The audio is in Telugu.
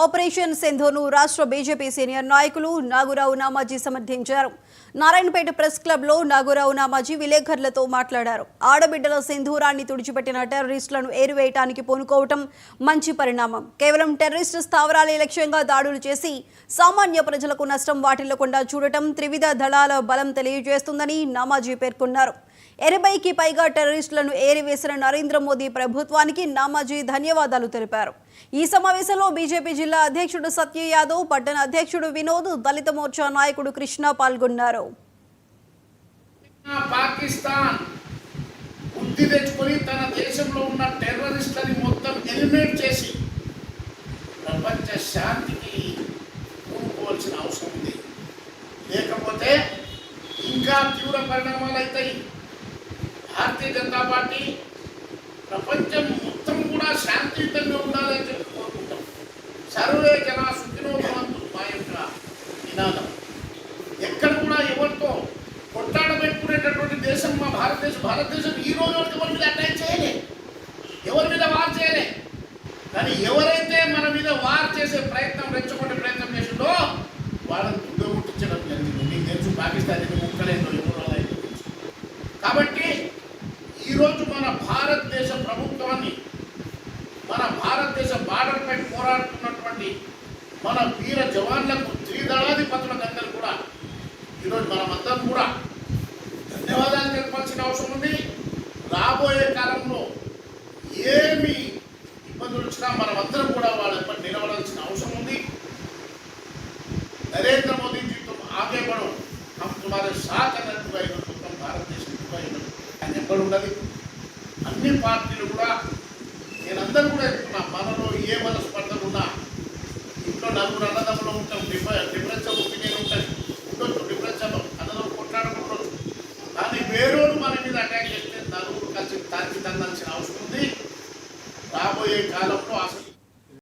ఆపరేషన్ సింధూను రాష్ట్ర బీజేపీ సీనియర్ నాయకులు నాగురావు నామాజీ సమర్థించారు. నారాయణపేట ప్రెస్ క్లబ్ లో నాగురావు నామాజీ విలేకరులతో మాట్లాడారు. ఆడబిడ్డల సింధూరాన్ని తుడిచిపెట్టిన టెర్రరిస్టులను ఏరివేయడానికి పూనుకోవటం మంచి పరిణామం. కేవలం టెర్రరిస్టు స్థావరాలే లక్ష్యంగా దాడులు చేసి సామాన్య ప్రజలకు నష్టం వాటిల్లకుండా చూడటం త్రివిధ దళాల బలం తెలియజేస్తుందని నామాజీ పేర్కొన్నారు. 80కి పైగా టెర్రరిస్టులను ఏరివేసిన నరేంద్ర మోదీ ప్రభుత్వానికి నామాజీ ధన్యవాదాలు తెలిపారు. ఈ సమావేశంలో బీజేపీ జిల్లా అధ్యక్షుడు సత్య యాదవ్, పట్టణ అధ్యక్షుడు వినోద్, దళిత మోర్చా నాయకుడు కృష్ణ పాల్గొన్నారు. పాకిస్తాన్ బుద్ధి తెచ్చుకొని తన దేశంలో ఉన్న టెర్రరిస్టులని మొత్తం ఎలిమినేట్ చేసి ప్రపంచ శాంతికి కోరుకోవాల్సిన అవసరం ఉంది. లేకపోతే ఇంకా తీవ్ర పరిణామాలు అవుతాయి. భారతీయ జనతా పార్టీ ప్రపంచం మొత్తం కూడా శాంతియుతంగా ఉండాలని చెప్పి కోరుకుంటాం. సర్వే జన సుఖినో భవంతు మా యొక్క నినాదం. ఎక్కడ కూడా ఎవరితో కొట్లాడబెట్టుకునేటటువంటి దేశం మా భారతదేశం. భారతదేశం ఈ రోజు వరకు ఎవరి మీద అటాక్ చేయలే, ఎవరి మీద వార్ చేయలే. కానీ ఎవరైతే మన మీద వార్ చేసే ప్రయత్నం, రెచ్చగొట్టే ప్రయత్నం చేసిందో వాళ్ళని దుగ్గముట్టించడం జరిగింది. మీకు తెలుసు పాకిస్తాన్ ముక్కలేదో ఎవరో తెలుసు. కాబట్టి ఈరోజు మన భారతదేశ ప్రభుత్వాన్ని, మన భారతదేశ బార్డర్పై పోరాడుతున్నటువంటి మన వీర జవాన్లకు, త్రిదళాధిపతులకు అందరూ కూడా ఈరోజు మనమందరం కూడా ధన్యవాదాలు తెలపాల్సిన అవసరం ఉంది. రాబోయే కాలంలో ఏమి ఇబ్బందులు వచ్చినా మనమందరం కూడా వాళ్ళపై నిలబడాల్సిన అవసరం ఉంది. నరేంద్ర మోదీ जी तुम आगे बढ़ो, हम तुम्हारे साथ మొత్తం భారతదేశం ఆయన ఎక్కడ ఉండదు. అన్ని పార్టీలు కూడా నేనందరూ కూడా చెప్తున్నా, మనలో ఏ మనస్పర్ధలు ఉన్నా, ఇంట్లో నలుగురు అన్నదమ్ములు ఉంటాం, డిఫరెన్స్ ఆఫ్ ఒపీనియన్ ఉంటుంది, ఉండొచ్చు, డిఫరెన్స్ ఆఫ్ అన్నదమ్ములు కొట్లాడుకుంటారు. కానీ వేరేలు మన మీద అటాక్ చేస్తే నలుగురు కలిసి తాకి తందాల్సిన అవసరం ఉంది. రాబోయే కాలంలో అసలు